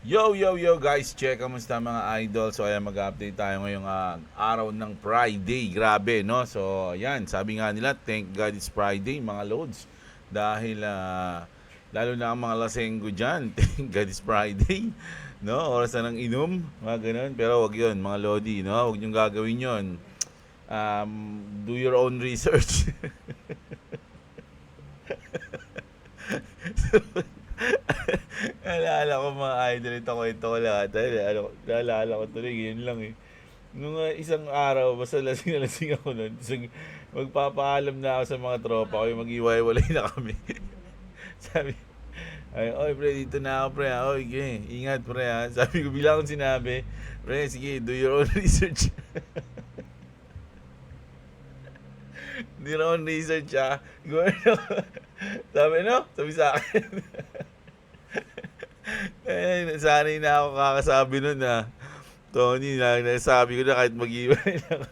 Yo guys, check kamusta mga idol. So ayan, mag-update tayo ngayong araw ng Friday. Grabe, no? So ayan, sabi nga nila, thank God it's Friday mga loads. Dahil lalo na ang mga lasenggo dyan, thank God it's Friday. No, oras na ng inom, mga ganun. Pero wag yun, mga lodi, no? Wag niyong gagawin yun. Do your own research. Naalala ko mga idol, ito kwento ko lahat. Naalala ko tuloy, yun lang eh. Nung isang araw, basta lasing na lasing ako nun. So, magpapaalam na ako sa mga tropa ko, yung mag-iwalay na kami. Sabi, ay, oy pre, dito na ako pre, oy, okay, ingat pre ha. Sabi ko, bilang akong sinabi, pre, sige, do your own research. Do your own research ha. Sabi no, sabi sa akin. Sanay na ako kakasabi nun na Tony, nasabi ko na kahit mag-iwalay lang.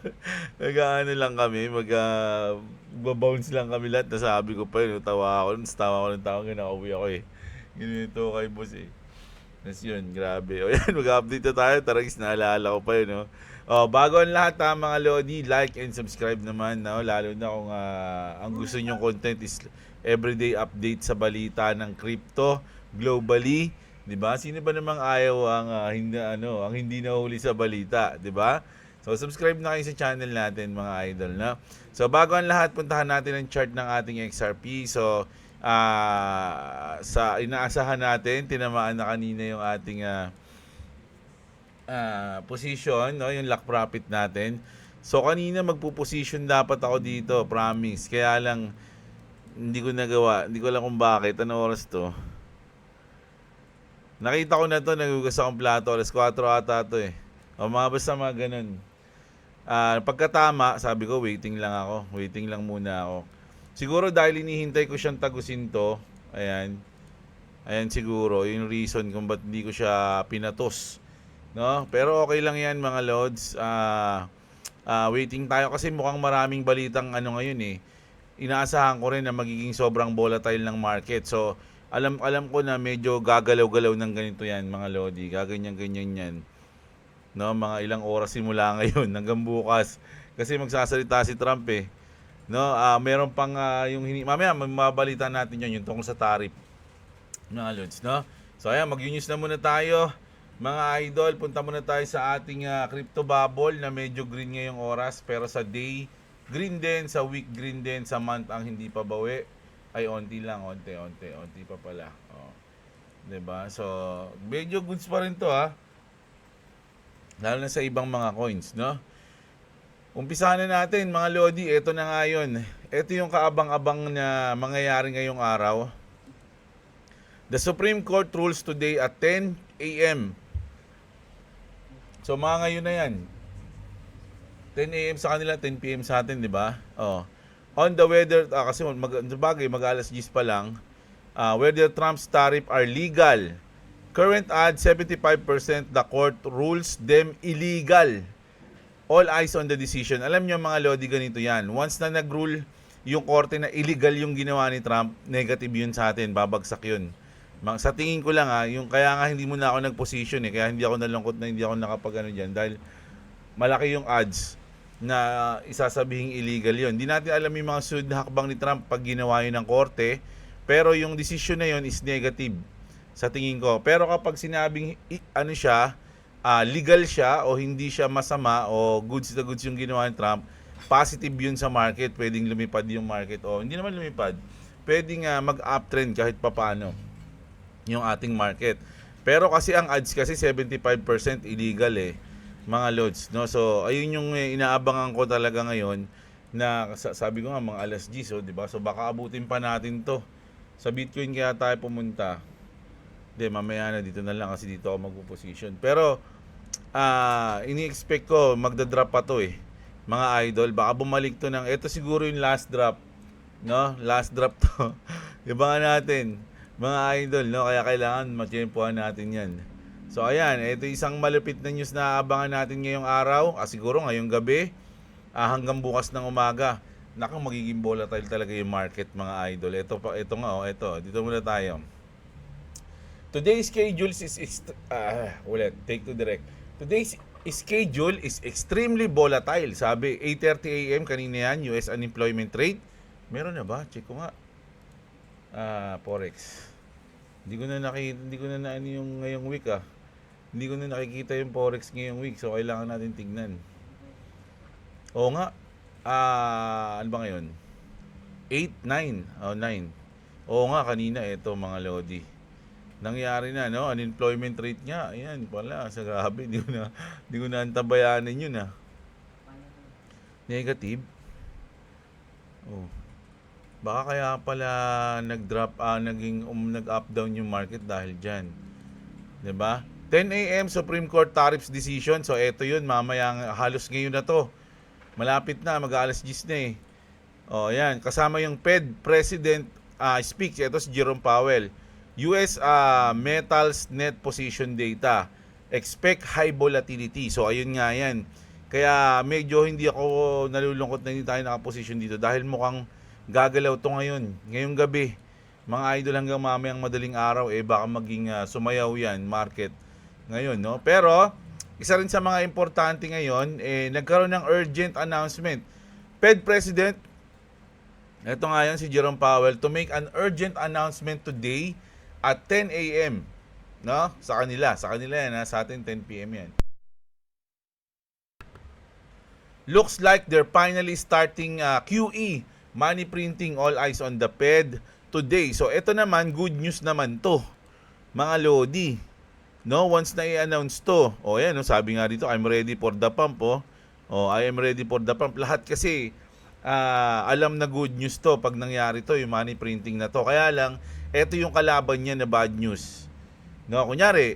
Nag-ano lang kami, babounce lang kami lahat. Nasabi ko pa yun, tawa ako ng tawa, nakauwi ako eh. Ganito kay boss eh. Tapos yun, grabe. O yan, mag-update na tayo. Taragis, naalala ko pa yun, no? O, bago ang lahat mga Lodi, like and subscribe naman, no? Lalo na kung ang gusto nyong content is everyday update sa balita ng crypto globally. 'Di ba? Sino ba namang ayaw ang hindi nahuli sa balita, 'di ba? So subscribe na kayo sa channel natin mga idol, no? So bago ang lahat, puntahan natin ang chart ng ating XRP. So sa inaasahan natin, tinamaan na kanina yung ating position, no? Yung lock profit natin. So kanina magpo-position dapat ako dito, promise. Kaya lang hindi ko nagawa. Hindi ko alam kung bakit. Ano oras to? Nakita ko na to, nagugas akong plato, alas 4 ata to eh. O basta mga ganun. Pagkatama, sabi ko, waiting lang muna ako. Siguro dahil inihintay ko siyang tagusin to, ayan siguro, yung reason kung ba't hindi ko siya pinatos. No? Pero okay lang yan mga lods. Waiting tayo kasi mukhang maraming balitang ngayon eh. Inaasahan ko rin na magiging sobrang volatile ng market. So, alam ko na medyo gagalaw-galaw ng ganito yan mga lodi, gaganyan-ganyan yan, no, mga ilang oras simula ngayon hanggang bukas kasi magsasalita si Trump eh, no. Meron pang mamaya mababalita natin yung tungkol sa tariff mga lods, no. So ayan, mag-news na muna tayo mga idol. Punta muna tayo sa ating crypto bubble na medyo green ngayong oras, pero sa day green din, sa week green din, sa month ang hindi pa bawi. Ay, onti pa pala. Oh. 'Di ba? So, medyo goods pa rin 'to Lalo na sa ibang mga coins, no? Umpisahan na natin, mga lodi. Ito na nga 'yon. Ito yung kaabang-abang na mangyayari ngayong araw. The Supreme Court rules today at 10 a.m. So, mga ngayon na 'yan. 10 a.m. sa kanila, 10 p.m. sa atin, 'di ba? Oh. On the whether, kasi mag-alas 10 pa lang, whether Trump's tariff are legal. Current ad, 75% the court rules them illegal. All eyes on the decision. Alam nyo mga lodi, ganito yan. Once na nag-rule yung korte na illegal yung ginawa ni Trump, negative yun sa atin, babagsak yun. Sa tingin ko lang yung kaya nga hindi mo na ako nag-position kaya hindi ako nalungkot na hindi ako nakapag dyan, dahil malaki yung odds na isasabihing illegal yon. Hindi natin alam yung mga sunod na hakbang ni Trump pag ginawa yun ng korte, pero yung decision na yun is negative sa tingin ko. Pero kapag sinabing legal siya o hindi siya masama o goods na goods yung ginawa ni Trump, positive yun sa market. Pwedeng lumipad yung market o hindi naman lumipad, pwedeng mag-uptrend kahit papano yung ating market. Pero kasi ang odds kasi 75% illegal mga lods, no. So ayun yung inaabangan ko talaga ngayon, na sabi ko nga mga alas 10, di ba? So baka abutin pa natin to. Sa Bitcoin kaya tayo pumunta. Hindi, mamaya na, dito na lang kasi dito ako magpo-position. Pero ini-expect ko magda-drop pa to mga idol. Baka bumalik to ito siguro yung last drop, no? Last drop to. Ibangan natin mga idol, no? Kaya kailangan matiyempohan natin yan. So ayan, ito isang malupit na news na abangan natin ngayong araw, siguro ngayong gabi, hanggang bukas ng umaga. Naku, magiging volatile talaga yung market mga idol. Ito nga, ito. Dito muna tayo. Today's schedule take to direct. Today's schedule is extremely volatile. Sabi, 8:30 AM kanina yan, US unemployment rate. Meron na ba? Check ko nga. Forex. Hindi ko na ano yung ngayong week Hindi ko na nakikita yung Forex ngayong week, so kailangan natin tignan. Oo nga. Ano ba ngayon? 8, 9. 9. Oo nga, kanina ito mga Lodi. Nangyari na, no? Unemployment rate niya. Ayan, pala. Sa grabe. Hindi ko na antabayanan yun, Negative. Oh. Baka kaya pala nag-up down yung market dahil diyan. 'Di ba? 10 AM Supreme Court tariffs decision. So ito 'yun, mamaya halos ngayon na 'to. Malapit na, mag-alas 10 na eh. Oh, ayan, kasama yung Fed President speaks. Ito si Jerome Powell. US metals net position data. Expect high volatility. So ayun nga 'yan. Kaya medyo hindi ako nalulungkot na hindi tayo naka-position dito dahil mukhang gagalaw to ngayong gabi, mga idol, hanggang mamayang madaling araw baka maging sumayaw yan market ngayon, no? Pero isa rin sa mga importante ngayon nagkaroon ng urgent announcement. Fed President, ito nga yan si Jerome Powell, to make an urgent announcement today at 10 AM, no? Sa kanila yan, sa atin 10 PM yan. Looks like they're finally starting QE money printing, all eyes on the Fed today. So ito naman, good news naman to, mga Lodi. No, once na i-announce to. Yan, no, sabi nga dito, I'm ready for the pump, I am ready for the pump. Lahat kasi alam na good news to pag nangyari to, yung money printing na to. Kaya lang, ito yung kalaban niya na bad news. No, kunyari,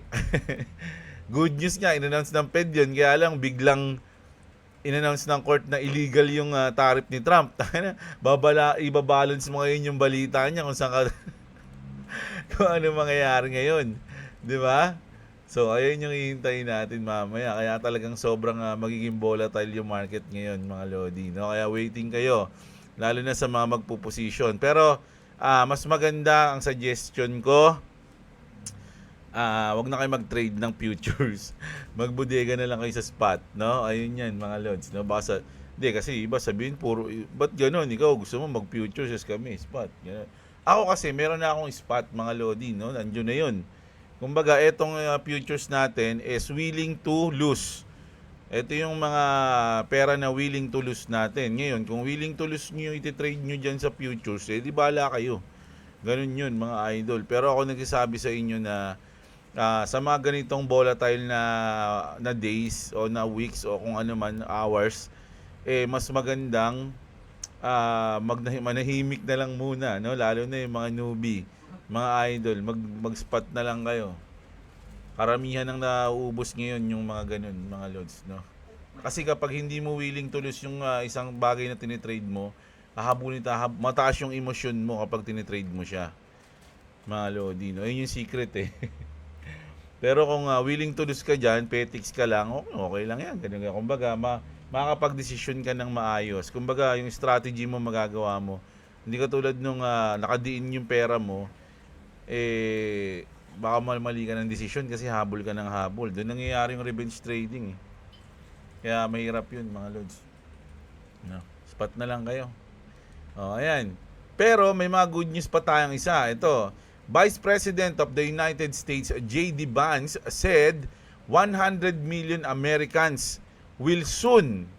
good news nga, in-announce ng Fed yun, kaya lang biglang in-announce ng court na illegal yung tariff ni Trump. Ibabalance mo ngayon yung balita niya kung saan kung ano mangyayari ngayon. 'Di ba? So, ayun yung hihintayin natin mamaya. Kaya talagang sobrang magiging volatile yung market ngayon, mga Lodi. No? Kaya waiting kayo. Lalo na sa mga magpuposisyon. Pero, mas maganda ang suggestion ko, wag na kayo mag-trade ng futures. Magbodega na lang kayo sa spot, no? Ayun yan, mga lods, no? Hindi, kasi iba sabihin, ba't gano'n? Ikaw, gusto mo mag-futures, kami, spot. Ganun. Ako kasi, meron na akong spot, mga lodi, no? Nandiyo na yun. Kumbaga, etong futures natin is willing to lose. Ito yung mga pera na willing to lose natin. Ngayon, kung willing to lose nyo, iti-trade nyo dyan sa futures, di bala kayo. Ganun yun, mga idol. Pero ako nagsasabi sa inyo na sa mga ganitong volatile na days o na weeks o kung ano man, hours, mas magandang manahimik na lang muna, no? Lalo na yung mga newbie, mga idol, mag-spot na lang kayo. Karamihan ng nauubos ngayon yung mga ganun, mga lods, no? Kasi kapag hindi mo willing to lose yung isang bagay na tinitrade mo, mataas yung emosyon mo kapag tinitrade mo siya, mga lodi, no? Yun yung secret Pero kung willing to lose ka dyan, petics ka lang, okay lang yan. Ganun. Kumbaga, makakapag-desisyon ka ng maayos. Kumbaga, yung strategy mo magagawa mo. Hindi ka tulad nung nakadiin yung pera mo, baka mali ka ng desisyon kasi habol ka ng habol. Doon nangyayari yung revenge trading. Kaya mahirap yun, mga lods. No, spot na lang kayo. Ayan. Pero may mga good news pa tayong isa. Ito, Vice President of the United States, J.D. Vance, said 100 million Americans will soon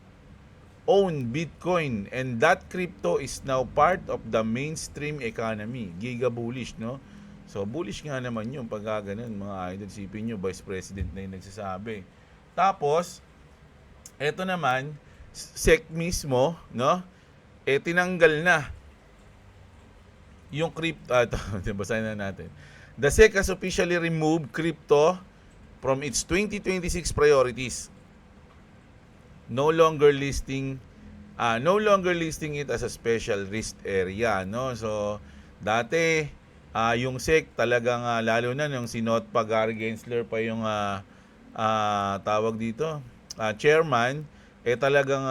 own Bitcoin and that crypto is now part of the mainstream economy. Giga bullish, no? So, bullish nga naman yung pag ganun, mga idol. Sipin nyo, Vice President na yung nagsasabi. Tapos, eto naman, SEC mismo, no? Tinanggal na yung crypto, basahin na natin. The SEC has officially removed crypto from its 2026 priorities. No longer listing it as a special risk area, no? So, dati yung SEC talagang lalo na nung si Notpa Gary Gensler pa yung tawag dito, chairman, talagang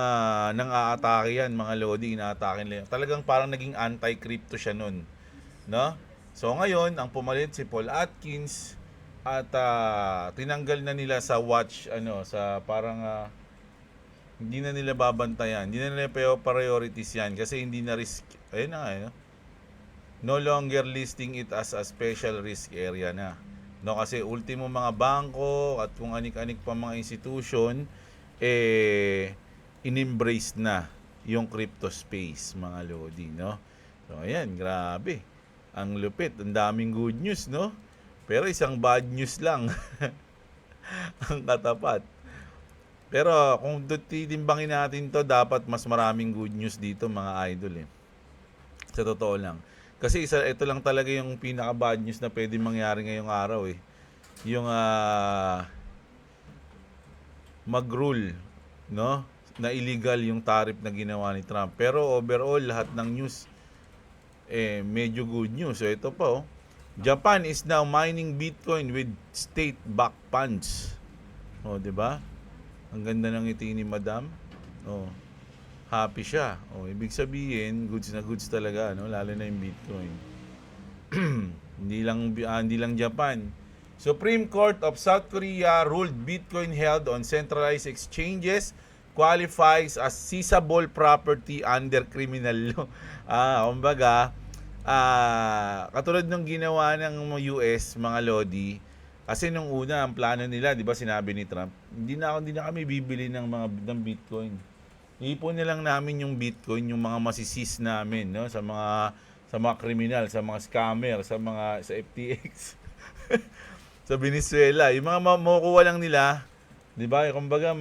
nang-aatake yan, mga lodi, inaatake nila. Talagang parang naging anti-crypto siya nun, no? So ngayon, ang pumalit si Paul Atkins, at tinanggal na nila sa watch, sa parang hindi na nila babantayan, hindi na nila priorities yan kasi hindi na risk. Ayun na nga, no longer listing it as a special risk area na. No, kasi ultimo mga bangko at kung anik-anik pa mga institution, in-embrace na yung crypto space, mga lodi, no? So, ayan, grabe. Ang lupit, ang daming good news, no? Pero isang bad news lang ang katapat. Pero kung titimbangin natin to, dapat mas maraming good news dito, mga idol, eh. Sa totoo lang. Kasi ito lang talaga yung pinaka bad news na pwede mangyari ngayong araw, eh. Yung mag-rule, no? Na illegal yung tariff na ginawa ni Trump. Pero overall, lahat ng news medyo good news. So ito pa, Japan is now mining Bitcoin with state-backed funds. 'di ba? Ang ganda ng ngiti ni Madam. Happy siya. Ibig sabihin, goods na goods talaga, no? Lalo na yung Bitcoin. Hindi lang Japan. Supreme Court of South Korea ruled Bitcoin held on centralized exchanges qualifies as seizable property under criminal law. Kumbaga, katulad ng ginawa ng US, mga lodi, kasi nung una, ang plano nila, di ba sinabi ni Trump, hindi na kami bibili ng Bitcoin. Iipon na lang namin yung Bitcoin, yung mga masisis namin, no? Sa mga kriminal, sa mga scammer, sa FTX. Sa Venezuela, yung mga makukuha lang nila, 'di ba? Kumbaga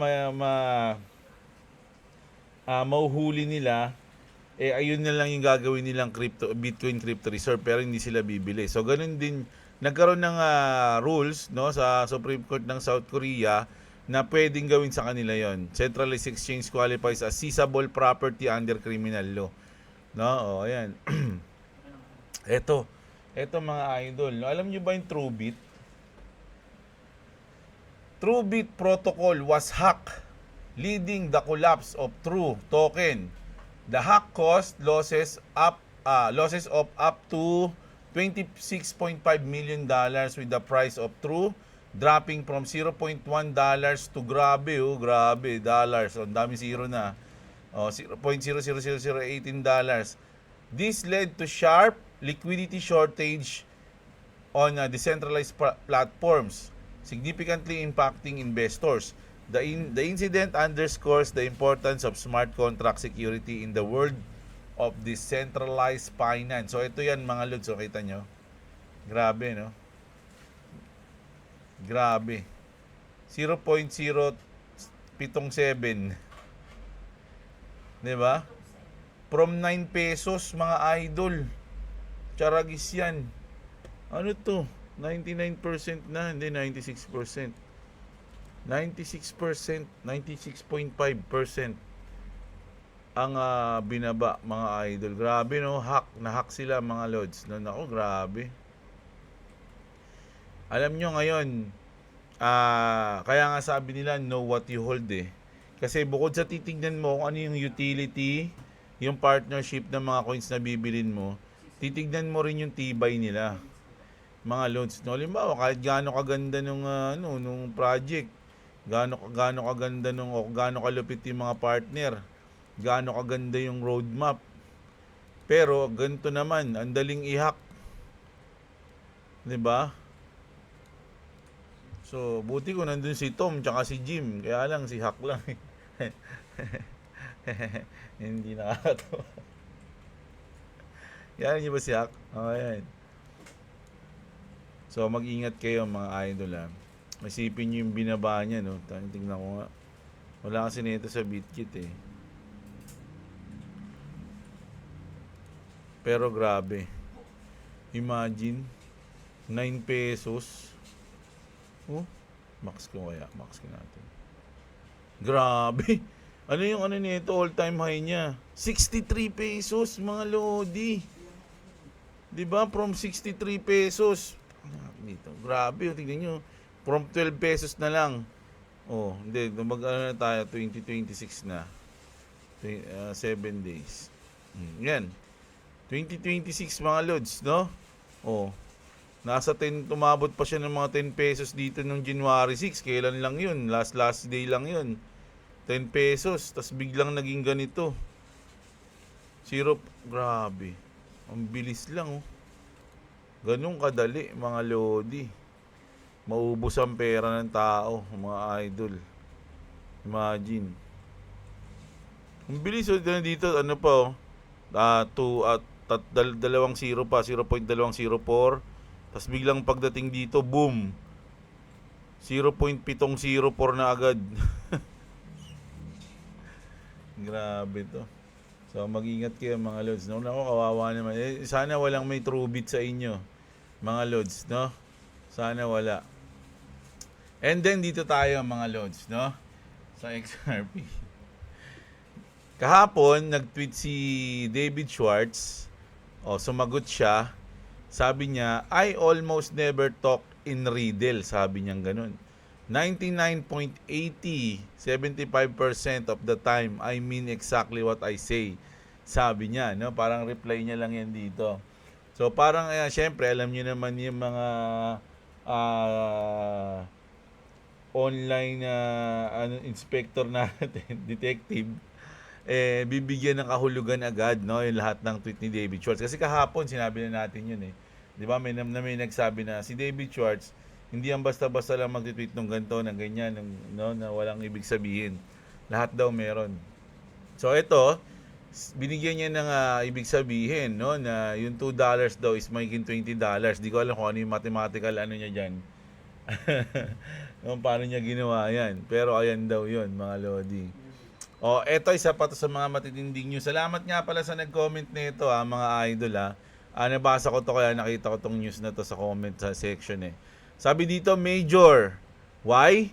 mauhuli nila, ayun na lang yung gagawin nilang Bitcoin crypto reserve, pero hindi sila bibili. So ganun din nagkaroon ng rules, no, sa Supreme Court ng South Korea na pwedeng gawin sa kanila 'yon. Centralized exchange qualifies as seizable property under criminal law. No, ayan. Eto mga idol, no, alam niyo ba yung Truebit? Truebit protocol was hacked, leading the collapse of True token. The hack caused losses of up to $26.5 million with the price of True dropping from $0.1 to grabe dollars. Ang dami zero na. $0.00018. This led to sharp liquidity shortage on decentralized platforms, significantly impacting investors. The incident underscores the importance of smart contract security in the world of decentralized finance. So ito yan, mga lods, so kita nyo. Grabe, no? Grabe. 0.077. 'Di ba? From 9 pesos, mga idol. Charagis yan. Ano to? 99% na, hindi 96%. 96%, 96.5% ang binaba, mga idol. Grabe, no? Na-hack sila, mga lods. No, nako, grabe. Alam nyo ngayon, kaya nga sabi nila, know what you hold, eh. Kasi bukod sa titignan mo kung ano yung utility, yung partnership ng mga coins na bibilin mo, titignan mo rin yung tibay nila, mga loads, no? Halimbawa, kahit gaano kaganda nung project, gaano kaganda gaano kalupit yung mga partner, gaano kaganda yung roadmap, pero ganito naman, ang daling i-hack, 'di ba? So, buti ko nandun si Tom tsaka si Jim, kaya lang si Hack lang. Hindi nakakatawa. Yan niyo ba si Hack? Ayan. So, mag-ingat kayo, mga idol, ha. Masipin niyo yung binaba niya, no? Tingnan ko nga. Wala kasi nito sa BitKit, eh. Pero grabe. Imagine, 9 pesos. Max ko natin. Grabe. Ano yung nito, all-time high niya? 63 pesos, mga lodi. 'Di ba? From 63 pesos. Dito. Grabe, tingnan niyo. From 12 pesos na lang. Hindi, na tayo, 2026 na. 7 days. Yan. 2026, mga lods, no? Nasa 10, tumabot pa siya ng mga 10 pesos dito nung January 6. Kailan lang yun? Last day lang yun. 10 pesos. Tapos biglang naging ganito. Grabe. Ang bilis lang, oh. Ganun kadali, mga lodi. Maubos ang pera ng tao, mga idol. Imagine. Ang bilis, oh. Dito, ano pa, oh. 2 0 pa, 0.204. Tapos biglang pagdating dito, boom. 0.704 na agad. Grabe to. So mag-ingat kayo mga lods, no? Nako, kawawa naman. Sana walang may true bit sa inyo, mga lods, no? Sana wala. And then dito tayo mga lods, no? Sa XRP. Kahapon nag-tweet si David Schwartz. Sumagot siya. Sabi niya, I almost never talk in riddle. Sabi niya ganun. 99.80, 75% of the time, I mean exactly what I say. Sabi niya, no? Parang reply niya lang yan dito. So parang, syempre, alam niyo naman yung mga online inspector natin, detective, bibigyan ng kahulugan agad, no, yung lahat ng tweet ni David Schwartz. Kasi kahapon sinabi na natin yun, eh. 'Di ba? May nagsabi na si David Schwartz hindi yan basta-basta lang mag-tweet ng ganito, ng ganyan, no, na walang ibig sabihin. Lahat daw meron. So ito, binigyan niya ng ibig sabihin, no, na yung $2 daw is magiging $20. Di ko alam kung ano yung mathematical ano niya diyan. Kung paano niya ginawa yan. Pero ayan daw yun, mga lodi. Eto isa pa to sa mga matitinding news. Salamat nga pala sa nag-comment nito, mga idol, ha. Nabasa ko to kaya nakita ko tong news na to sa comment sa section, eh. Sabi dito, major. Why?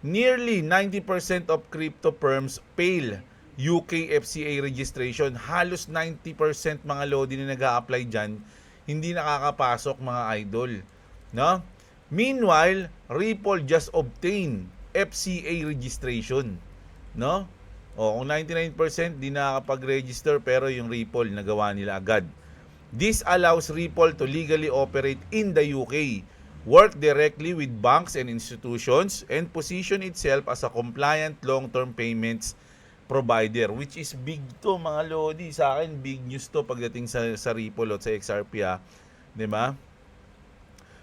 Nearly 90% of crypto firms fail UK FCA registration. Halos 90% mga lodi na nag-a-apply dyan, hindi nakakapasok, mga idol. No? Meanwhile, Ripple just obtained FCA registration. No? Kung 99% di nakakapag-register, pero yung Ripple nagawa nila agad. This allows Ripple to legally operate in the UK, work directly with banks and institutions, and position itself as a compliant long-term payments provider, which is big to, mga lodi. Sa akin, big news to pagdating sa Ripple at sa XRP, ha. Diba?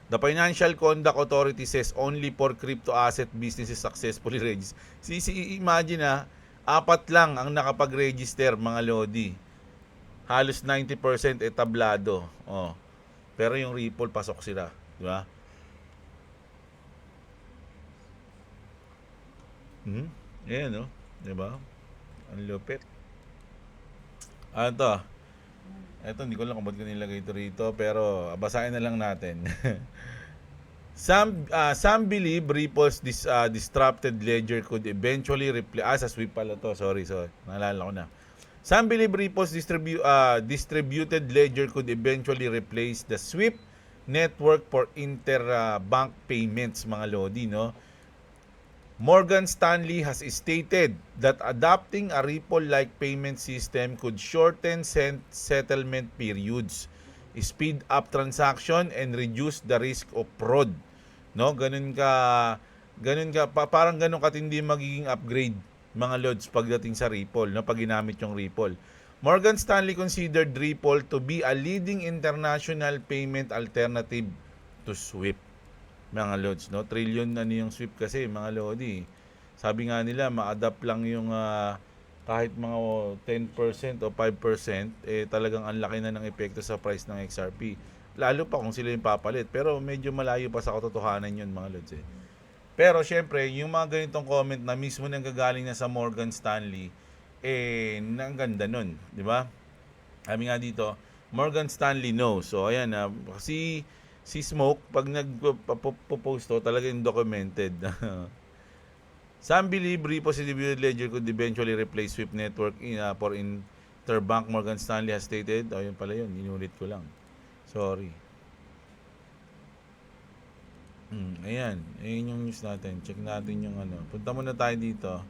The Financial Conduct Authority says only for crypto asset businesses successfully registered. Imagine, 4 lang ang nakapag-register, mga lodi. Halos 90% etablado. Pero yung Ripple, pasok sila. Diba? Ayan, no? Diba? Ang lupit. Ito. Ito, hindi ko lang kung ba't ko nilagay ito rito. Pero, basahin na lang natin. Some believe Ripple's disrupted ledger could eventually replace... sa sweep pala to. Sorry. Naalala ko na. Some believe Ripple's distributed ledger could eventually replace the SWIFT network for interbank payments, mga lodi, no? Morgan Stanley has stated that adopting a Ripple-like payment system could shorten settlement periods, speed up transaction, and reduce the risk of fraud. No, parang ganun katindi magiging upgrade, mga lods, pagdating sa Ripple, no, pag ginamit yung Ripple. Morgan Stanley considered Ripple to be a leading international payment alternative to SWIFT. Mga lods, no? Trillion yung SWIFT kasi, mga lodi. Sabi nga nila, ma-adapt lang yung kahit mga 10% o 5%, talagang ang laki na ng epekto sa price ng XRP. Lalo pa kung sila yung papalit. Pero medyo malayo pa sa katotohanan yun, mga lods, eh. Pero syempre, yung mga ganitong comment na mismo nang gagaling na sa Morgan Stanley, ang ganda nun, di ba? Sabi nga dito, Morgan Stanley knows. So ayan, si Smoke, pag nagpo-post to, talagang documented. Some believe Ripple distributed ledger could eventually replace SWIFT network for interbank. Morgan Stanley has stated. Yun pala yun. Inulit ko lang. Sorry. Ayan. Ayan yung news natin. Check natin yung ano. Punta muna tayo dito.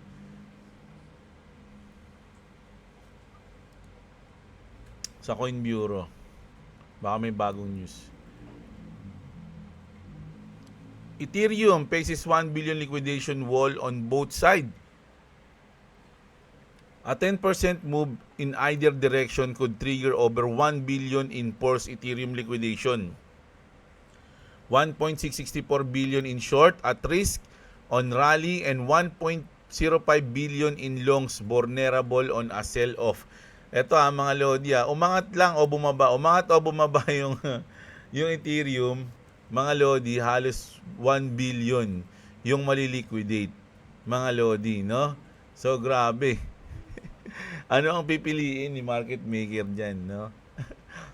Sa Coin Bureau. Baka may bagong news. Ethereum faces 1 billion liquidation wall on both sides. A 10% move in either direction could trigger over 1 billion in forced Ethereum liquidation. 1.664 billion in short at risk on rally and 1.05 billion in longs vulnerable on a sell-off. Ito mga Lodi, umangat lang o bumaba. Umangat o bumaba yung, yung Ethereum, mga Lodi, halos 1 billion yung maliliquidate. Mga Lodi, no? So, grabe. Ano ang pipiliin ni market maker dyan, no?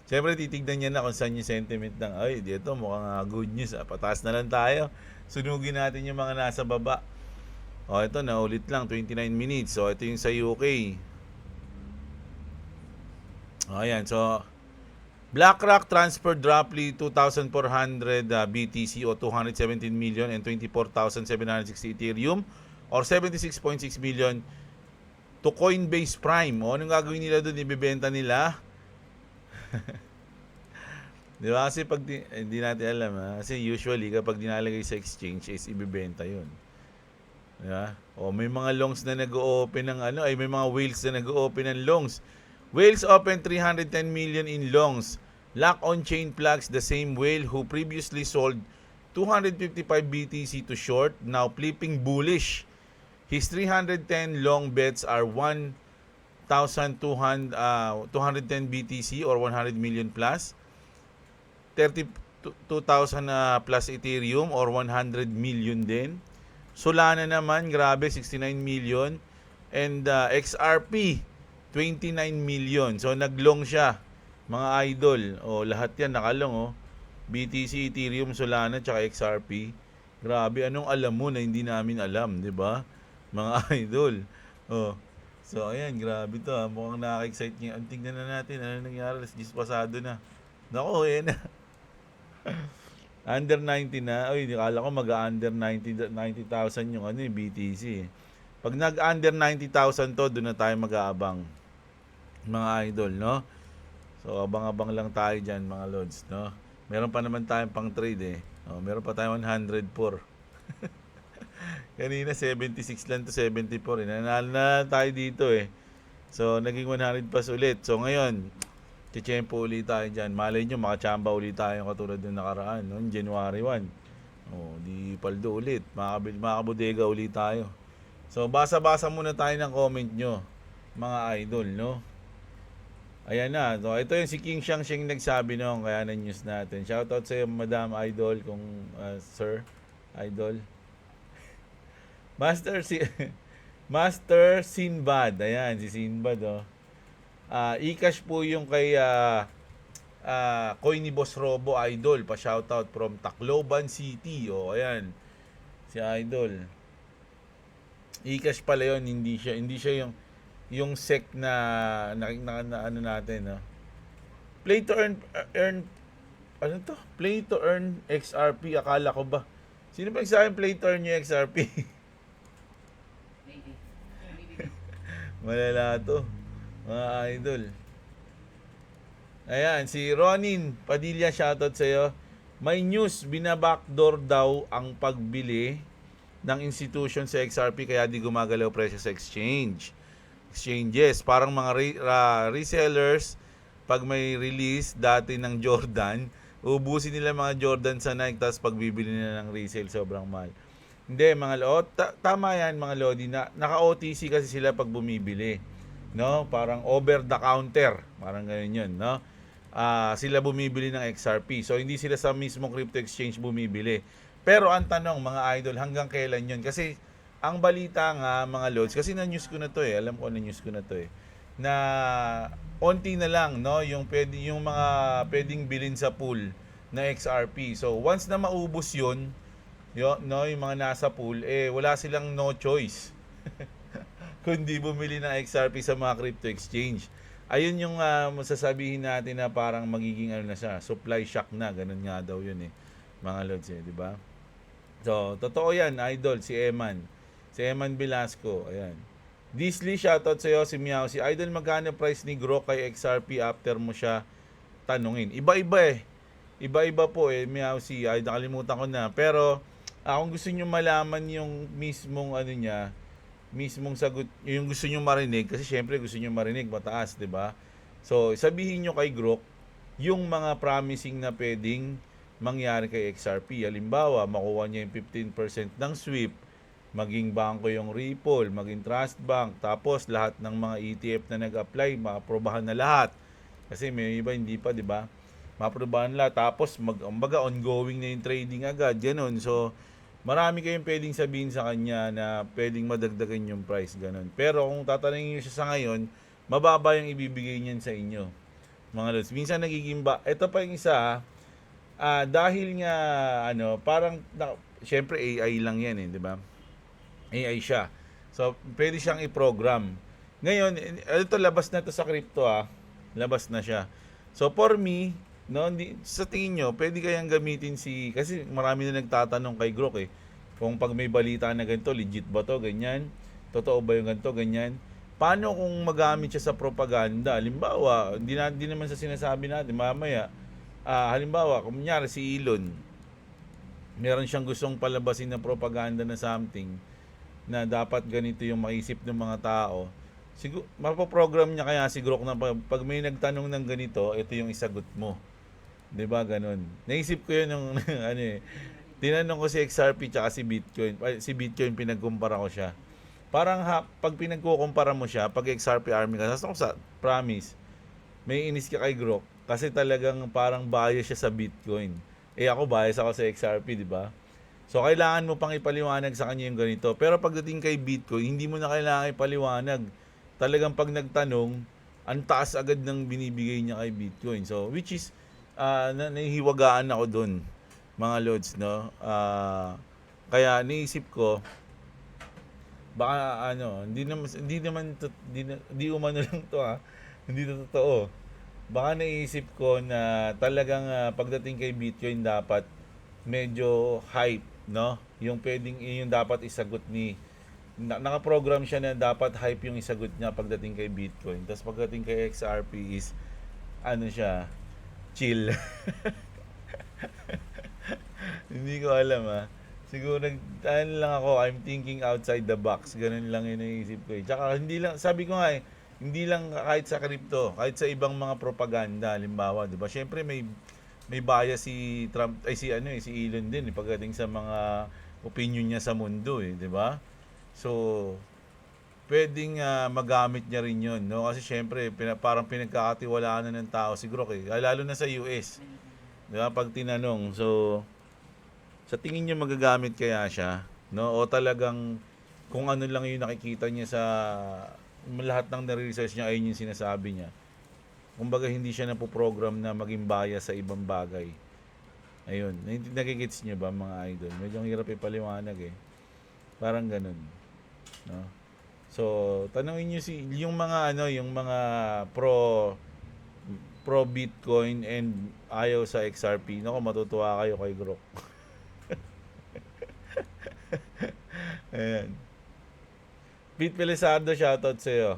Siyempre, titignan niya na kung saan yung sentiment ng, ay, dito mukhang good news. Pataas na lang tayo. Sunugin natin yung mga nasa baba. O, ito, naulit lang, 29 minutes. So, ito yung sa UK. O, ayan. So, BlackRock transferred roughly 2,400 BTC o 217 million and 24,760 Ethereum or 76.6 million to Coinbase Prime. O, anong gagawin nila doon? Ibibenta nila? Di ba? Kasi pag hindi natin alam, kasi usually kapag dinalagay sa exchange is ibibenta yun. Di ba? O, may mga longs na nag-o-open ng may mga whales na nag-o-open ng longs. Whales open 310 million in longs. Lock on-chain plugs the same whale who previously sold 255 BTC to short, now flipping bullish. His 310 long bets are 1,210 BTC or 100 million plus, 32,000 plus Ethereum or 100 million din. Solana naman, grabe, 69 million. And XRP, 29 million. So, naglong siya, mga idol. O, lahat yan nakalong, BTC, Ethereum, Solana, tsaka XRP. Grabe, anong alam mo na hindi namin alam, di ba? Mga idol. So, ayan, grabe to. Mukhang nakaka-excite niya. Tingnan na natin, ano nangyari? Alas 10 pasado na. Naku, ayan na. Under 90 na. Ay, akala ko mag-under 90,000 yung BTC. Pag nag-under 90,000 to, doon na tayo mag-aabang. Mga idol, no? So, abang-abang lang tayo dyan, mga lods, no? Meron pa naman tayong pang trade, meron pa tayong 104. Kanina 76 lang to 74. Nanalo na tayo dito So, naging 100 plus ulit. So, ngayon, tiyempo ulit tayo dyan. Malay nyo, makachamba ulit tayo katulad ng nakaraan, noong January 1. Di paldo ulit. Makabodega ulit tayo. So, basa-basa muna tayo ng comment nyo, mga idol, no? Ayan na. So, ito yung si King Shang nagsabi noong kaya na news natin. Shoutout sa iyo, Madam Idol, kung Sir Idol. Master Sinbad. Ayan, si Sinbad, e-cash po yung kay Coin ni Boss Robo Idol. Pa-shoutout from Tacloban City. Ayan. Si Idol. E-cash pala yun. Hindi siya yung SEC na ano natin, Play to earn ano to? Play to earn XRP. Akala ko ba? Sino ba nagsabi play to earn yung XRP? Malala to, mga idol. Ayan, si Ronin Padilla, shoutout sa'yo. May news, binabackdoor daw ang pagbili ng institution sa XRP kaya di gumagalaw presyo sa exchanges. Parang mga resellers, pag may release dati ng Jordan, ubusin nila mga Jordan sa Nike, tapos pagbibili nila ng resale, sobrang mahal. Hindi, mga Lodi. Tama yan, mga Lodi. Naka-OTC kasi sila pag bumibili. No? Parang over the counter. Parang ganyan yun, no? Sila bumibili ng XRP. So, hindi sila sa mismong crypto exchange bumibili. Pero ang tanong, mga idol, hanggang kailan yun? Kasi, ang balita nga, mga Lods, kasi na-news ko na to alam ko na-news ko na to na onti na lang, no? Yung mga pwedeng bilhin sa pool na XRP. So, once na maubos yun, yung mga nasa pool, wala silang no choice kundi bumili ng XRP sa mga crypto exchange. Ayun yung masasabihin natin na parang magiging na siya, supply shock na, ganun nga daw yun mga Lods, di ba? So, totoo yan, idol, si Eman Velasco, ayan. Disley, shoutout sa iyo, si Miao, si Idol, magkano price ni Grow kay XRP after mo siya tanungin? Iba-iba po Miao, si ay nakalimutan ko na, pero Kung gusto niyo malaman yung mismong ano niya, mismong sagot, yung gusto niyo marinig, kasi syempre gusto niyo marinig mataas, 'di ba? So, sabihin niyo kay Grok yung mga promising na pwedeng mangyari kay XRP. Halimbawa, makuha niya yung 15% ng sweep, maging bangko yung Ripple, maging Trust Bank, tapos lahat ng mga ETF na nag-apply, maaprobahan na lahat. Kasi may iba hindi pa, 'di ba? Maaprobahan lahat, tapos kumbaga ongoing na yung trading agad, ganun. So, marami kayong pwedeng sabihin sa kanya na pwedeng madagdagan yung price, ganun. Pero kung tatanungin niyo siya sa ngayon, mababa yung ibibigay niyan sa inyo, mga lods. Minsan nagiging ito pa yung isa, dahil nga parang syempre AI lang yan eh, 'di ba? AI siya. So, pwede siyang i-program. Ngayon, ito labas na to sa crypto Labas na siya. So, for me, no, sa tingin nyo, pwede kayang gamitin kasi marami na nagtatanong kay Grok eh. Kung pag may balita na ganito, legit ba to, ganyan? Totoo ba yung ganito, ganyan? Paano kung magamit siya sa propaganda? Halimbawa, hindi naman sa sinasabi natin, mamaya, halimbawa, kunyari si Elon, meron siyang gustong palabasin na propaganda na something, na dapat ganito yung maisip ng mga tao. Siguro mapoprogram niya kaya si Grok na pag may nagtanong ng ganito, ito yung isagot mo. 'Di ba ganun? Naisip ko 'yun nung ano eh. Tinanong ko si XRP tsaka si Bitcoin. Si Bitcoin pinagkumpara ko siya. Parang pag pinagkukumpara mo siya, pag XRP army ka, sa promise, may inis ka kay Grok kasi talagang parang bias siya sa Bitcoin. Ako bias ako sa XRP, 'di ba? So, kailangan mo pang ipaliwanag sa kanya yung ganito. Pero pagdating kay Bitcoin, hindi mo na kailangan ipaliwanag. Talagang pag nagtanong, ang taas agad ng binibigay niya kay Bitcoin. So, which is, nahihiwagaan ako dun, mga lods, no? Kaya naisip ko, baka hindi umano lang to hindi to totoo. Baka naisip ko na talagang pagdating kay Bitcoin dapat medyo hype, no? Yung dapat isagot naka-program siya na dapat hype yung isagot niya pagdating kay Bitcoin. Tapos pagdating kay XRP is siya, chill. Hindi ko alam Siguro lang ako, I'm thinking outside the box. Ganun lang yung naisip ko eh. Tsaka hindi lang, sabi ko nga hindi lang kahit sa crypto, kahit sa ibang mga propaganda, halimbawa, 'di ba? Syempre may bias si Trump si Elon din pagdating sa mga opinion niya sa mundo 'di ba? So pwedeng magamit niya rin 'yon, no? Kasi syempre parang pinagkakatiwalaan na ng tao si Grok lalo na sa US. 'Di ba? Pag tinanong, so sa tingin niyo magagamit kaya siya, no? O talagang kung ano lang yung nakikita niya sa lahat ng nare-research niya ayun yung sinasabi niya. Kumbaga hindi siya napoprogram na maging bias sa ibang bagay. Ayun, nakikits niyo ba mga idol? Medyo hirap ipaliwanag Parang ganun, no? So, tanungin niyo yung mga yung mga pro Bitcoin and ayaw sa XRP. Nako, matutuwa kayo kay Grok. Ayan. Pete Pelizardo, shoutout sa'yo.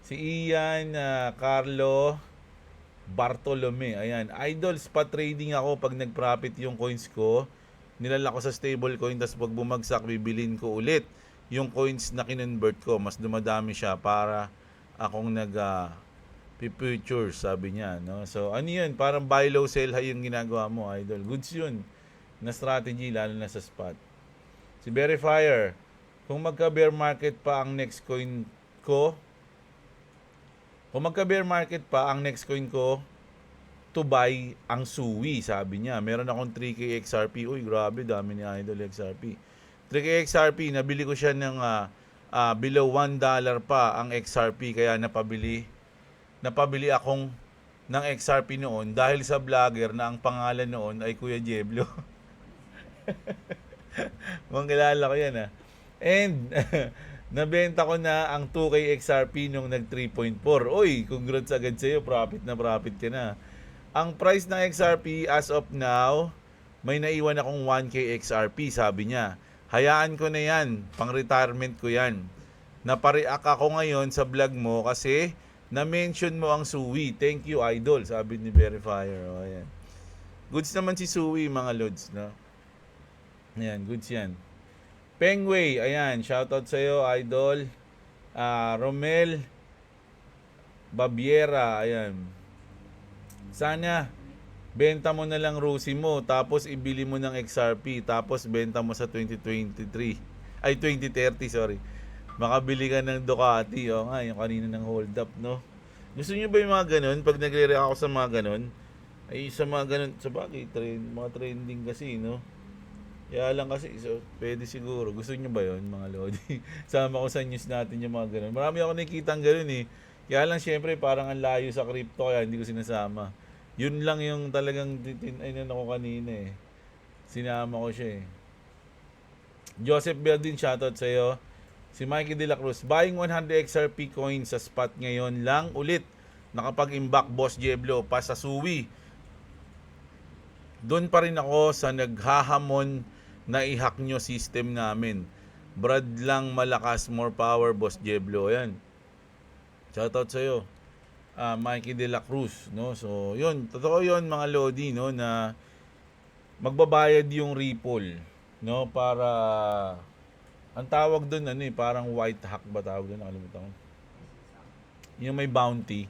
Si Ian Carlo Bartolome. Ayan. Idol, spot trading ako pag nag-profit yung coins ko. Nilala ko sa stablecoin, tapos pag bumagsak, bibilin ko ulit yung coins na kinonvert ko. Mas dumadami siya para akong future, sabi niya. No? So, ano yun? Parang buy low, sell high yung ginagawa mo, idol. Goods yun na strategy, lalo na sa spot. Si Verifier, kung magka-bear market pa ang next coin ko, to buy ang Suwi, sabi niya. Meron akong 3K XRP. Uy, grabe, dami ni Idol XRP. 3K XRP, nabili ko siya ng below $1 pa ang XRP, kaya napabili akong ng XRP noon dahil sa vlogger na ang pangalan noon ay Kuya Jeblo. Mangilala ko yan And nabenta ko na ang 2K XRP nung nag 3.4. Uy, congrats agad sa'yo. Profit ka na. Ang price ng XRP as of now, may naiwan akong 1K XRP, sabi niya. Hayaan ko na yan. Pang-retirement ko yan. Napareact ako ngayon sa vlog mo kasi na-mention mo ang Suwi. Thank you, Idol, sabi ni Verifier. Ayan. Goods naman si Suwi, mga lods, no? Ayan, goods yan. Pengway, ayan, shoutout sa'yo, idol. Romel Babiera, ayan. Sana, benta mo na lang Rusi mo, tapos ibili mo ng XRP, tapos benta mo sa 2023. Ay, 2030, sorry. Makabili ka ng Ducati, o nga, yung kanina ng hold up, no? Gusto niyo ba yung mga ganun? Pag nagre-react ako sa mga ganun, ay sa mga ganun, sa bagay, mga trending kasi, no? Kaya lang kasi, so, pwede siguro. Gusto niyo ba yon mga Lodi? Sama ko sa news natin yung mga ganun. Marami ako nakikita ng ganun eh. Kaya lang syempre parang ang layo sa crypto kaya hindi ko sinasama. Yun lang yung talagang titin ako kanina eh. Sinama ko siya eh. Joseph Beldin, shoutout sa'yo. Si Mikey De La Cruz, buying 100 XRP coins sa spot ngayon lang ulit. Nakapag-imbak Boss Jeblo pa sa suwi. Doon pa rin ako sa naghahamon na i-hack nyo system namin. Brad lang malakas, more power, Boss Jeblo. Ayan. Shoutout sa'yo. Mikey De La Cruz, no? So, yun, totoo yun mga Lodi, no, na magbabayad yung Ripple, no, para ang tawag doon ano eh, parang white hack ba tawag doon, nakalimutan ko. Yung may bounty.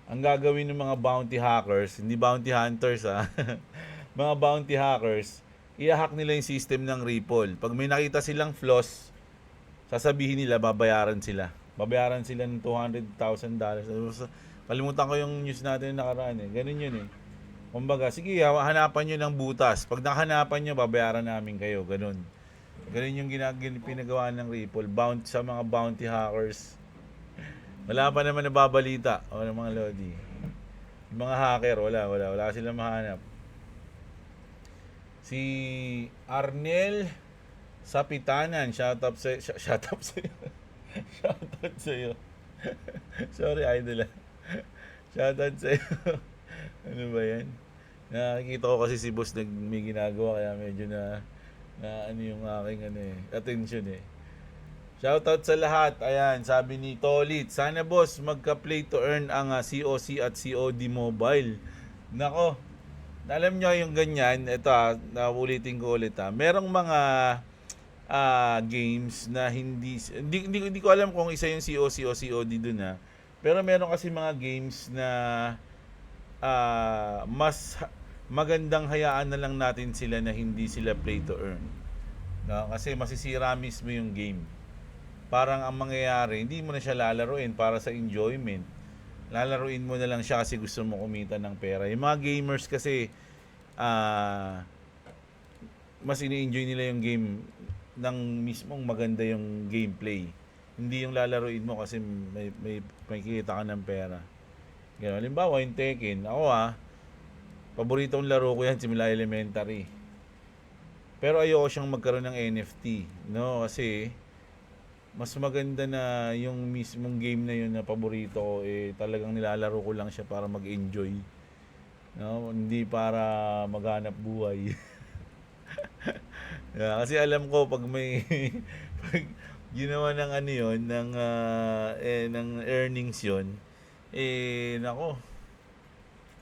Ang gagawin ng mga bounty hackers, hindi bounty hunters mga bounty hackers, i-hack nila yung system ng Ripple. Pag may nakita silang flaws, sasabihin nila babayaran sila. Babayaran sila ng $200,000. Kalimutan ko yung news natin na nakaraan eh. Ganun yun eh. Kumbaga, sige, hanapan nyo ng butas. Pag nakahanapan nyo, babayaran namin kayo. Ganun. Ganun yung pinagawa ng Ripple. Sa mga bounty hackers. Wala pa naman nababalita. O ng mga Lodi. Yung mga hacker, wala silang mahanap. Si Arnel Sapitanan, shoutout sa'yo. Shoutout sa'yo. Sorry, idol. Shoutout sa'yo. Ano ba yan? Nakikita ko kasi si boss may ginagawa kaya medyo na ano yung aking attention eh. Shoutout sa lahat. Ayan, sabi ni Tolit, sana boss magka-play to earn ang COC at COD Mobile. Nako, alam nyo yung ganyan, ito naulitin ko ulit merong mga games na hindi ko alam kung isa yung COC o COD dun pero meron kasi mga games na mas magandang hayaan na lang natin sila na hindi sila play to earn. No? Kasi masisira mismo yung game. Parang ang mangyayari, hindi mo na siya lalaruin para sa enjoyment. Lalaruin mo na lang siya kasi gusto mo kumita ng pera. Yung mga gamers kasi mas ini-enjoy nila yung game ng mismong maganda yung gameplay. Hindi yung lalaruin mo kasi may kita ka ng pera. Ganun. Halimbawa, yung Tekken. Ako paboritong laro ko yan simula elementary. Pero ayoko siyang magkaroon ng NFT. No? Kasi mas maganda na yung mismong game na yun na paborito ko talagang nilalaro ko lang siya para mag-enjoy. No? Hindi para maghanap buhay. Kasi alam ko pag may pag ginawa ng yun ng earnings yun nako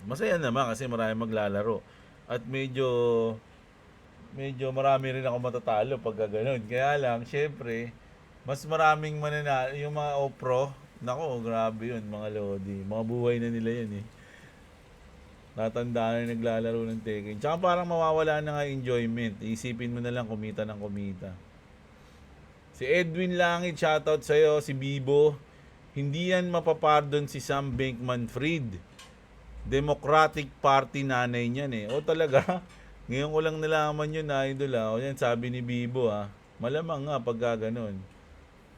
masaya naman kasi marami maglalaro at medyo marami rin ako matatalo pag gano'n. Kaya lang syempre mas maraming mananalo yung mga OPRO. Nako, grabe yun mga Lodi. Mga buhay na nila yun eh. Natandaan na naglalaro ng Tekken. Tsaka parang mawawala na nga enjoyment. Isipin mo na lang kumita ng kumita. Si Edwin Langit, shoutout sa'yo. Si Bibo. Hindi yan mapapardon si Sam Bankman-Fried. Democratic Party nanay niyan eh. O talaga? Ngayon ko lang nalaman yun idol O yan, sabi ni Bibo Malamang nga pagka ganun.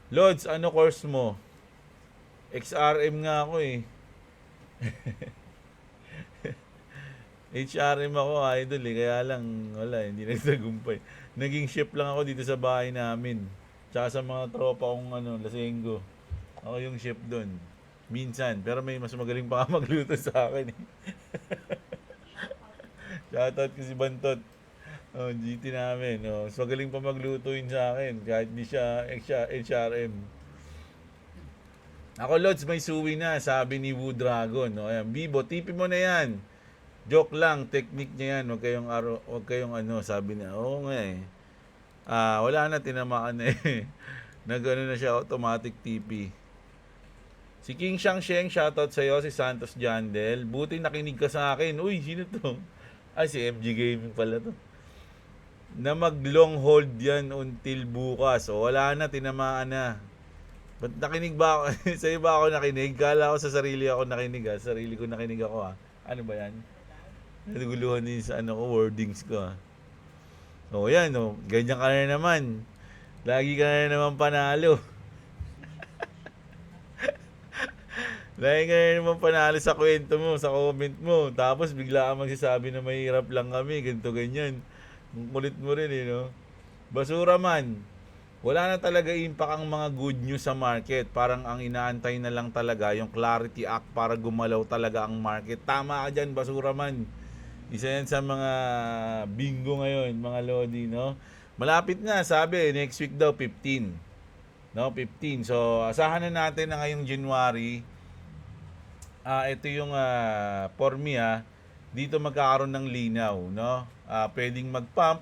Lods, ano course mo? XRM nga ako eh. HRM ako idol kaya lang wala hindi nagtagumpay. Naging chef lang ako dito sa bahay namin. Tsaka sa mga tropa kong lasenggo. Ako yung chef doon. Minsan, pero may mas magaling pa magluto sa akin eh. Shoutout ko si Bantot. GT namin. Mas magaling pa magluto yun sa akin kahit di siya HRM. Ako Lods, may suwi na, sabi ni Wu Dragon. Ayan, Bibo, tipin mo na yan. Joke lang, technique niya yan. Huwag kayong sabi niya. Oo nga eh. Wala na, tinamaan na eh. Nag-ano na siya, automatic TP. Si King Shang Sheng, shoutout sa'yo. Si Santos Jandel. Buti nakinig ka sa akin. Uy, sino to? Ay, si MG Gaming pala to. Na mag-long hold yan until bukas. O, wala na, tinamaan na. Ba't nakinig ba ako? Sa'yo ba ako nakinig? Kala ko sa sarili ako nakinig ha. Sarili ko nakinig ako ha. Ano ba yan? Naguluhan din sa ano ko, wordings ko ha. O yan o, ganyan ka na naman. Lagi ka na naman panalo. Lagi ka na naman panalo sa kwento mo, sa comment mo. Tapos bigla kang magsasabi na mahirap lang kami, ganito ganyan. Ang kulit mo rin eh, no? Basura man. Wala na talaga impact ang mga good news sa market. Parang ang inaantay na lang talaga yung Clarity Act para gumalaw talaga ang market. Tama ka dyan, basura man. Isa yan sa mga bingo ngayon, mga lodi, no? Malapit na, sabi, next week daw, 15. No, 15. So, asahan na natin na ngayong January. Ito yung, for me, dito magkakaroon ng linaw, no? Pwedeng mag-pump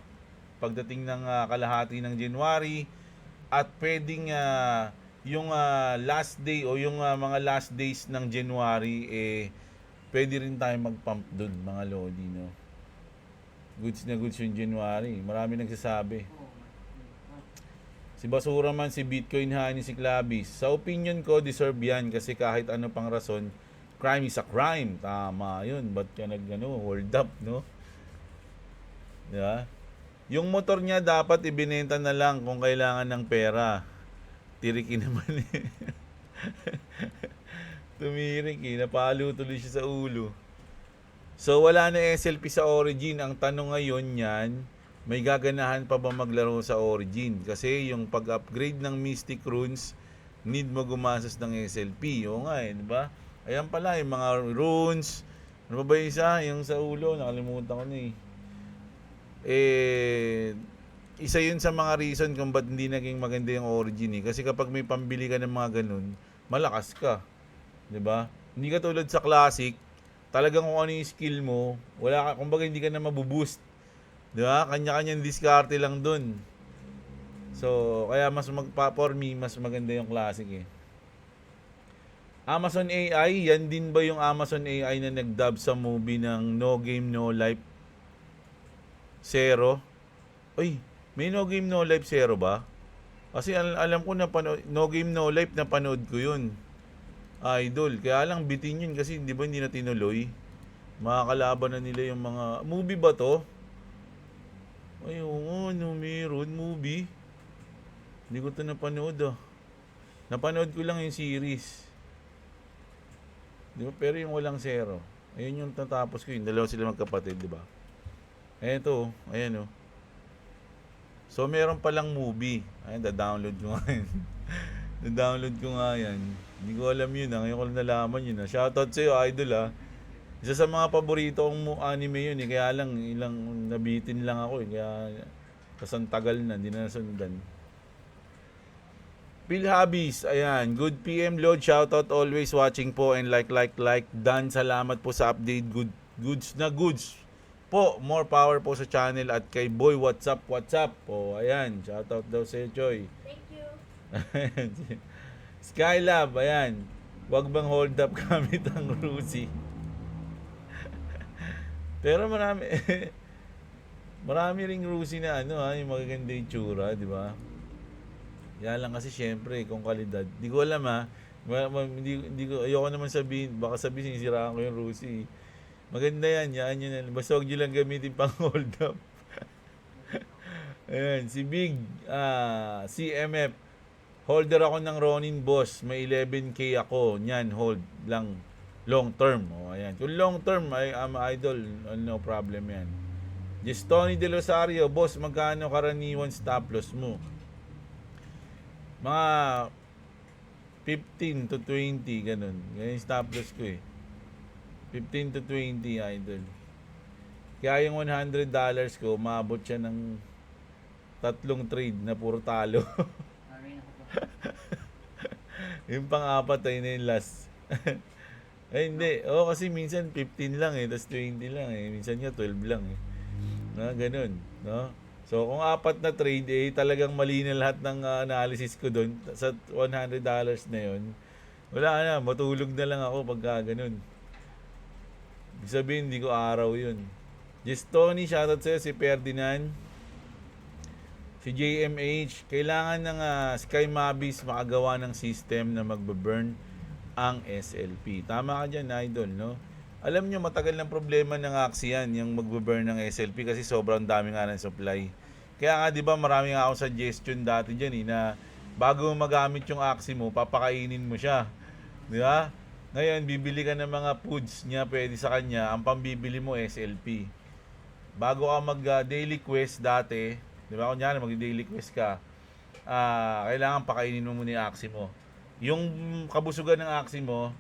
pagdating ng kalahati ng January. At pwedeng yung last day o yung mga last days ng January, pwede rin tayo mag-pump dun, mga lodi, no? Goods na goods yung January. Marami nagsasabi. Si Basura man, si Bitcoin Honey, si Clavis. Sa opinion ko, deserve yan kasi kahit ano pang rason, crime is a crime. Tama yun. Ba't ka hold up, no? Diba? Yung motor niya dapat ibinenta na lang kung kailangan ng pera. Tiriki naman eh. Tumirik eh. Napalo tuloy siya sa ulo. So wala na SLP sa Origin. Ang tanong ngayon yan, may gaganahan pa ba maglaro sa Origin? Kasi yung pag-upgrade ng Mystic Runes, need mo gumastos ng SLP. O nga eh, di ba? Ayan pala, yung mga runes. Ano ba isa? Yung sa ulo, nakalimutan ko na eh. Isa yun sa mga reason kung ba't hindi naging maganda yung Origin eh. Kasi kapag may pambili ka ng mga ganun, malakas ka. Diba? Hindi ka tulad sa Classic, talagang kung ano yung skill mo, wala ka, kumbaga hindi ka na mabuboost. Diba? Kanya-kanyang diskarte lang dun. So, kaya for me, mas maganda yung Classic eh. Amazon AI, yan din ba yung Amazon AI na nag-dub sa movie ng No Game No Life Zero? Uy, may No Game No Life Zero ba? Kasi alam ko na No Game No Life na panood ko yun. Idol. Kaya lang bitin yun kasi di ba hindi na tinuloy. Makakalaban na nila yung mga... Movie ba to? Ay, oo, meron movie. Hindi ko to napanood Napanood ko lang yung series. Di ba? Pero yung walang zero. Ayun yung tatapos ko yun. Dalawa sila magkapatid, di ba? Eto, ayan So, meron palang movie. Ayan, da-download ko nga yan. Da-download ko nga yan. Hindi ko alam yun Ngayon ko lang nalaman yun Shoutout sa'yo, idol Isa sa mga paborito kong anime yun Kaya lang, ilang nabitin lang ako Kaya, kasantagal na, hindi na nasundan. Phil Habis, ayan. Good PM, Lord. Shoutout always watching po and like. Dan, salamat po sa update. Goods na goods po. More power po sa channel. At kay Boy, what's up? Po, ayan. Shoutout daw sa'yo, Choy. Thank you. Skylab, ayan. Wag bang hold up gamit ang Rusi? Pero marami marami ring Rusi na yung magaganda yung tsura, di ba? Yan lang kasi syempre kung kalidad. Di ko alam hindi ko ayoko naman sabihin, baka sabihin sinisiraan ko yung Rusi. Maganda yan yun. Basta wag niyo lang gamitin pang hold up. Ayan, si Big CMF. Holder ako ng Ronin boss. May 11k ako. Nyan, hold lang. Long term. Ayan. Kung long term, I'm idol. No problem yan. Just Tony De Rosario. Boss, magkano karaniwan stop loss mo? Mga 15 to 20. Ganun. Ganyan yung stop loss ko eh. 15 to 20, idol. Kaya yung $100 ko, maabot siya ng 3 trade na puro talo. Yung pang-apat ay na yung last. Ay hindi. Kasi minsan 15 lang tapos 20 lang Minsan nga 12 lang ganun, no? So kung 4 na trade, eh talagang mali na lahat ng analysis ko doon sa $100 na yon. Wala na, matulog na lang ako pagka ganun. Ibig sabihin, hindi ko araw yun. Just Tony, shoutout sa'yo, si Ferdinand. Si JMH, kailangan ng Sky Mabis makagawa ng system na magbe-burn ang SLP. Tama ka dyan, idol, no? Alam nyo, matagal ng problema ng Axie yan, yung magbe-burn ng SLP kasi sobrang dami nga ng supply. Kaya nga, di ba, marami nga akong suggestion dati dyan, na bago mo magamit yung Axie mo, papakainin mo siya. Di ba? Ngayon, bibili ka ng mga foods niya, pwede sa kanya, ang pambibili mo SLP. Bago ka mag-daily quest dati, di ba, kunyari mag-daily quest ka, kailangan pakainin mo muna yung Axie mo. Yung kabusugan ng Axie mo,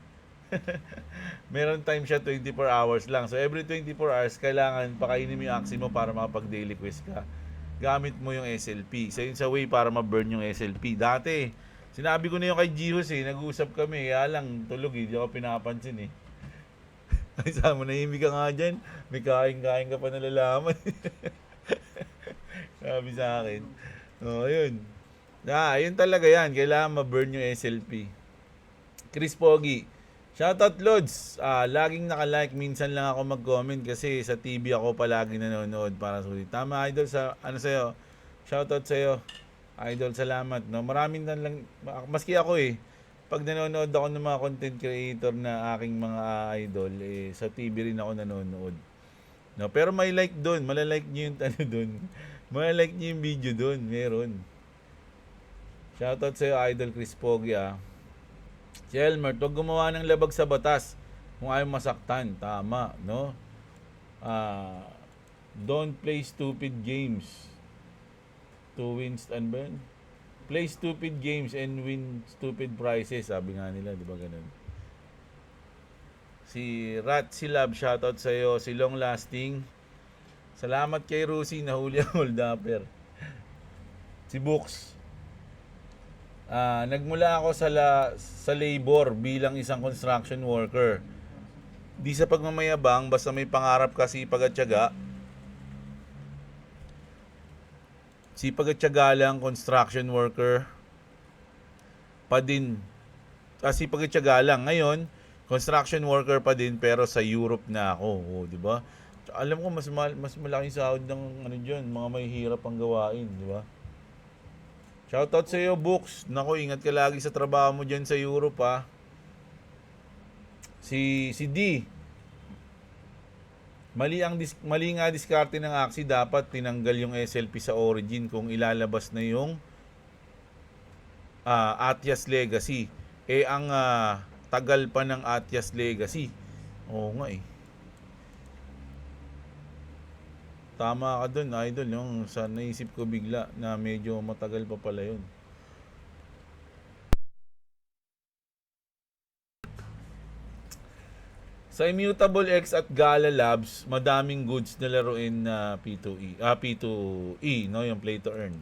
meron time siya 24 hours lang. So every 24 hours, kailangan pakainin mo yung Axie mo para makapag-daily quest ka. Gamit mo yung SLP. So yun sa way para ma-burn yung SLP. Dati, sinabi ko na yung kay Gihos nag-uusap kami. Kaya lang, tulog hindi ako pinapansin Ay, sama na himig ka nga dyan. May kain-kain ka pa nalalaman. Sabi sa akin. Ayun. Ayun talaga yan. Kailangan ma-burn yung SLP. Chris Pogi. Shoutout Lods. Laging naka-like. Minsan lang ako mag-comment kasi sa TV ako palagi nanonood para sulit. Tama, idol. Sa'yo. Shoutout sa'yo. Idol, salamat. No? Maraming lang. Maski ako pag nanonood ako ng mga content creator na aking mga idol, sa TV rin ako nanonood. No, pero may like doon, malalike niyo yung doon. Malalike niyo yung video doon, meron. Shoutout sa iyo, Idol Chris Pogi Si Elmer, huwag gumawa ng labag sa batas kung ayaw masaktan. Tama, no? Don't play stupid games to win and burn. Play stupid games and win stupid prizes. Sabi nga nila, di ba ganun? Si Rat Silab, shoutout sa iyo. Si Long Lasting. Salamat kay Rusi, nahuli ang hold-upper. Si Books. Nagmula ako sa labor bilang isang construction worker. Di sa pagmamayabang, basta may pangarap ka, sipag at tiyaga. Sipag at tiyaga lang, construction worker pa din. Sipag at tiyaga lang. Ngayon, construction worker pa din pero sa Europe na ako. Di ba? Alam ko mas malaking sahod ng diyan, mga may hirap ang gawain, di ba? Shoutout sa iyo, Books. Nako, ingat ka lagi sa trabaho mo diyan sa Europe Si D. Mali nga diskarte ng Axie, dapat tinanggal yung SLP sa origin kung ilalabas na yung Atias Legacy. Ang tagal pa ng Atias Legacy. Oo nga Tama ka dun, idol. Yung naisip ko bigla na medyo matagal pa pala yun. Sa Immutable X at Gala Labs, madaming goods na laruin na P2E, no, yung play to earn.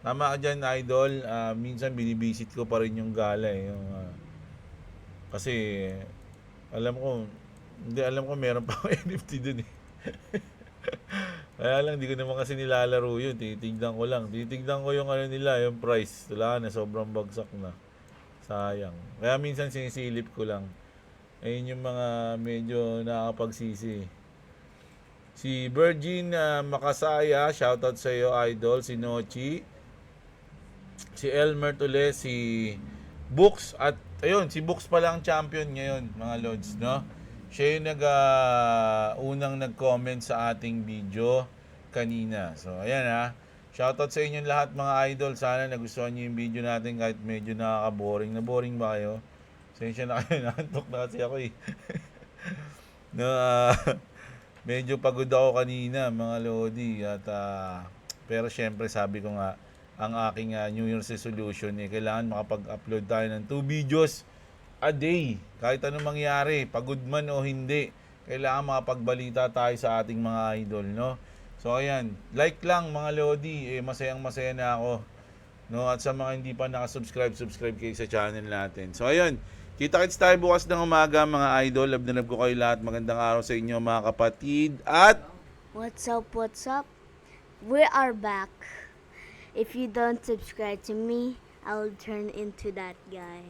Tama ka dyan, idol. Minsan binibisit ko pa rin yung Gala kasi alam ko meron pa akong NFT dun Kaya lang, di ko naman kasi nilalaro yun. Titignan ko yung nila, yung price. Wala na, sobrang bagsak na. Sayang. Kaya minsan sinisilip ko lang. Ayun yung mga medyo nakakapagsisi. Si Virgin Makasaya, shoutout sa iyo, idol. Si Nochi. Si Elmer Tule, si Books. At ayun, si Books pala ang champion ngayon, mga lods, no? Siya yung unang nag-comment sa ating video kanina. So, ayan Shoutout sa inyong lahat, mga idol. Sana nagustuhan nyo yung video natin kahit medyo nakaka-boring. Na-boring ba kayo? Sensya na kayo, naantok na kasi ako no, medyo pagod ako kanina, mga lodi. At, pero syempre, sabi ko nga, ang aking New Year's resolution kailangan makapag-upload tayo ng 2 videos a day. Kahit anong mangyari, pagod man o hindi, kailangan makapagbalita tayo sa ating mga idol, no? So, ayan. Like lang, mga lodi. Masayang-masaya na ako. No? At sa mga hindi pa nakasubscribe, subscribe kayo sa channel natin. So, ayun. Kita-kits tayo bukas ng umaga, mga idol. Love na love ko kayo lahat. Magandang araw sa inyo, mga kapatid. At What's up, what's up? We are back. If you don't subscribe to me, I will turn into that guy.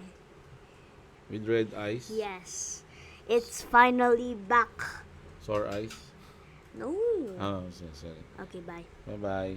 With red eyes? Yes. It's finally back. Sore eyes? No. Oh, sorry. Okay, bye. Bye-bye.